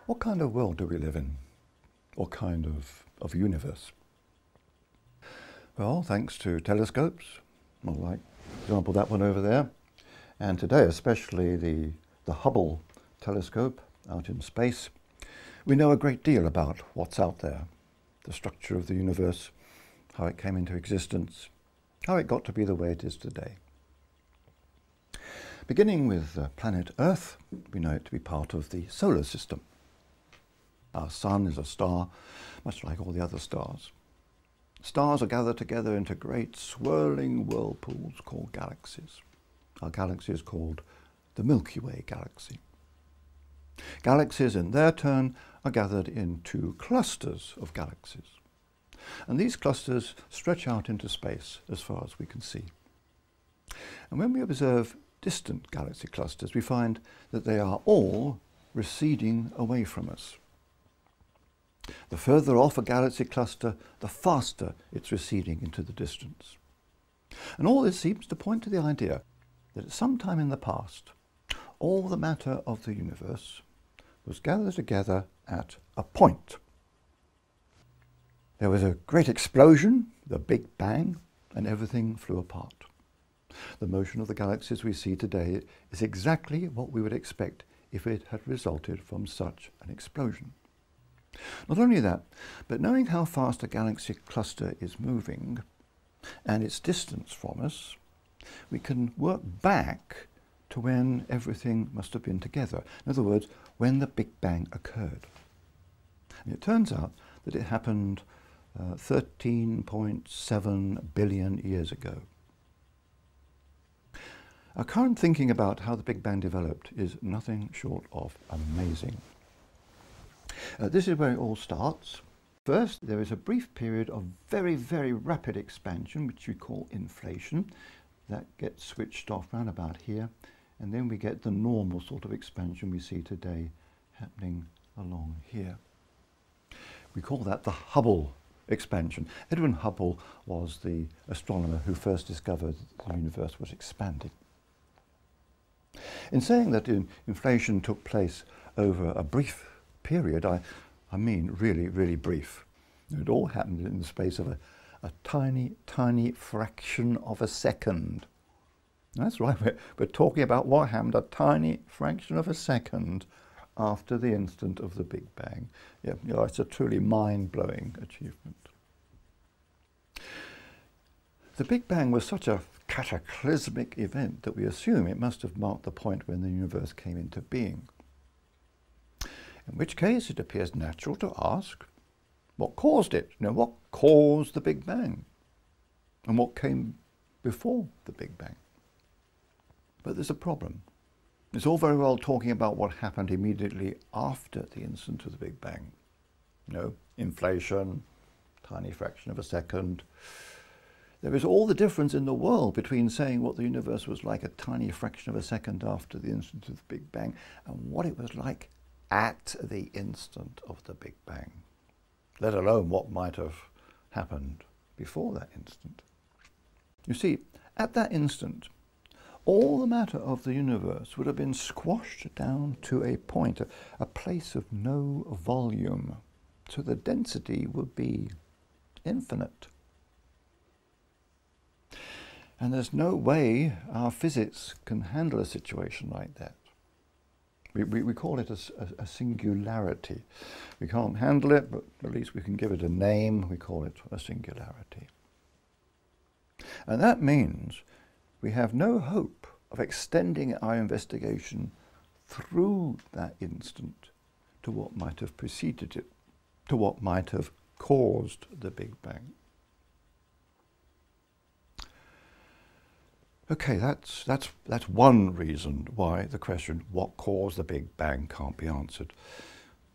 What kind of world do we live in? What kind of universe? Well, thanks to telescopes, well, like, for example, that one over there, and today especially the Hubble telescope out in space, we know a great deal about what's out there, the structure of the universe, how it came into existence, how it got to be the way it is today. Beginning with planet Earth, we know it to be part of the solar system. Our sun is a star, much like all the other stars. Stars are gathered together into great swirling whirlpools called galaxies. Our galaxy is called the Milky Way galaxy. Galaxies, in their turn, are gathered into clusters of galaxies. And these clusters stretch out into space as far as we can see. And when we observe distant galaxy clusters, we find that they are all receding away from us. The further off a galaxy cluster, the faster it's receding into the distance. And all this seems to point to the idea that at some time in the past, all the matter of the universe was gathered together at a point. There was a great explosion, the Big Bang, and everything flew apart. The motion of the galaxies we see today is exactly what we would expect if it had resulted from such an explosion. Not only that, but knowing how fast a galaxy cluster is moving and its distance from us, we can work back to when everything must have been together. In other words, when the Big Bang occurred. And it turns out that it happened 13.7 billion years ago. Our current thinking about how the Big Bang developed is nothing short of amazing. This is where it all starts. First, there is a brief period of very, very rapid expansion, which we call inflation. That gets switched off round about here, and then we get the normal sort of expansion we see today happening along here. We call that the Hubble expansion. Edwin Hubble was the astronomer who first discovered that the universe was expanding. In saying that inflation took place over a brief period, I mean really, really brief. It all happened in the space of a tiny, tiny fraction of a second. That's right, we're talking about what happened a tiny fraction of a second after the instant of the Big Bang. Yeah, it's a truly mind-blowing achievement. The Big Bang was such a cataclysmic event that we assume it must have marked the point when the universe came into being. In which case, it appears natural to ask, what caused it? What caused the Big Bang? And what came before the Big Bang? But there's a problem. It's all very well talking about what happened immediately after the instant of the Big Bang. Inflation, tiny fraction of a second. There is all the difference in the world between saying what the universe was like a tiny fraction of a second after the instant of the Big Bang and what it was like at the instant of the Big Bang, let alone what might have happened before that instant. You see, at that instant, all the matter of the universe would have been squashed down to a point, a place of no volume, so the density would be infinite. And there's no way our physics can handle a situation like that. We call it a singularity. We can't handle it, but at least we can give it a name. We call it a singularity. And that means we have no hope of extending our investigation through that instant to what might have preceded it, to what might have caused the Big Bang. Okay, that's one reason why the question, what caused the Big Bang, can't be answered.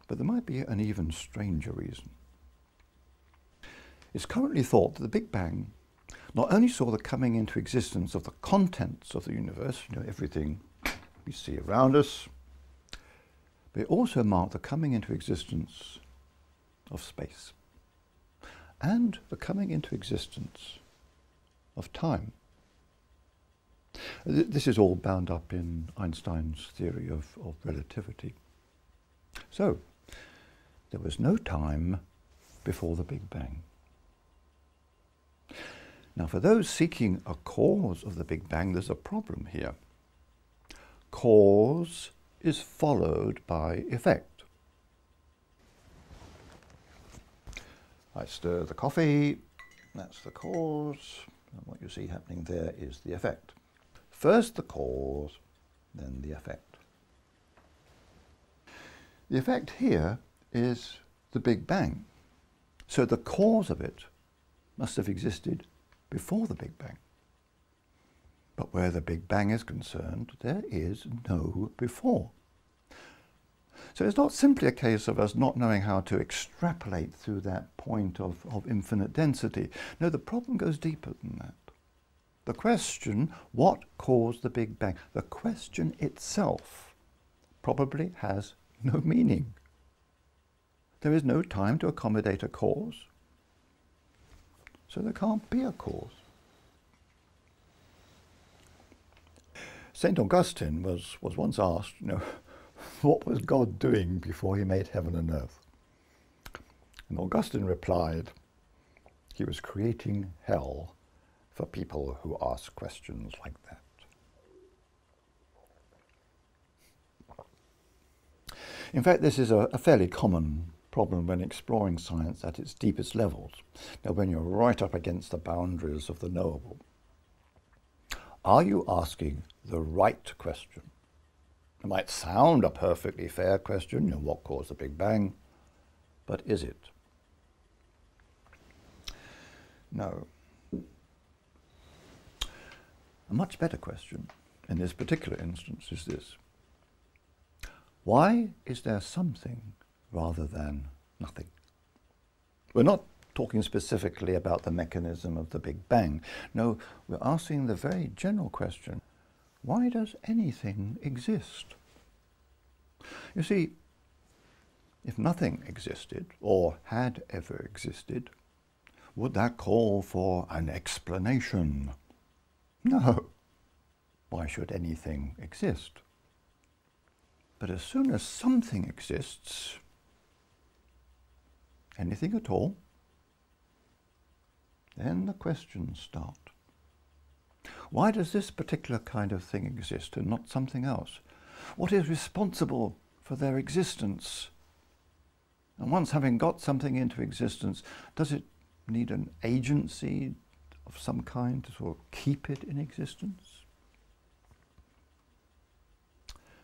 But there might be an even stranger reason. It's currently thought that the Big Bang not only saw the coming into existence of the contents of the universe, everything we see around us, but it also marked the coming into existence of space and the coming into existence of time. This is all bound up in Einstein's theory of relativity. So, there was no time before the Big Bang. Now, for those seeking a cause of the Big Bang, there's a problem here. Cause is followed by effect. I stir the coffee, that's the cause, and what you see happening there is the effect. First the cause, then the effect. The effect here is the Big Bang. So the cause of it must have existed before the Big Bang. But where the Big Bang is concerned, there is no before. So it's not simply a case of us not knowing how to extrapolate through that point of infinite density. No, the problem goes deeper than that. The question, what caused the Big Bang? The question itself probably has no meaning. There is no time to accommodate a cause, so there can't be a cause. St. Augustine was once asked, what was God doing before he made heaven and earth? And Augustine replied, he was creating hell for people who ask questions like that. In fact, this is a fairly common problem when exploring science at its deepest levels. Now, when you're right up against the boundaries of the knowable, are you asking the right question? It might sound a perfectly fair question, what caused the Big Bang? But is it? No. A much better question in this particular instance is this. Why is there something rather than nothing? We're not talking specifically about the mechanism of the Big Bang. No, we're asking the very general question, why does anything exist? You see, if nothing existed, or had ever existed, would that call for an explanation? No. Why should anything exist? But as soon as something exists, anything at all, then the questions start. Why does this particular kind of thing exist and not something else? What is responsible for their existence? And once having got something into existence, does it need an agency of some kind to sort of keep it in existence?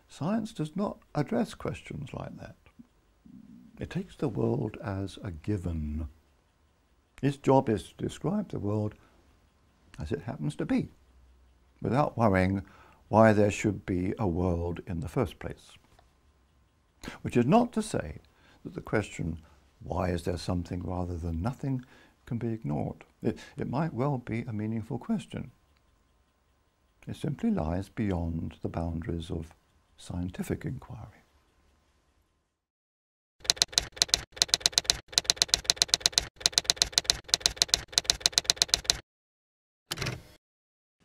Science does not address questions like that. It takes the world as a given. Its job is to describe the world as it happens to be, without worrying why there should be a world in the first place. Which is not to say that the question, why is there something rather than nothing, can be ignored. It might well be a meaningful question. It simply lies beyond the boundaries of scientific inquiry.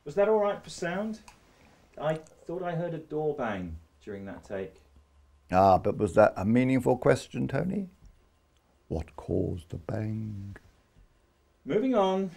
Was that all right for sound? I thought I heard a door bang during that take. Ah, but was that a meaningful question, Tony? What caused the bang? Moving on.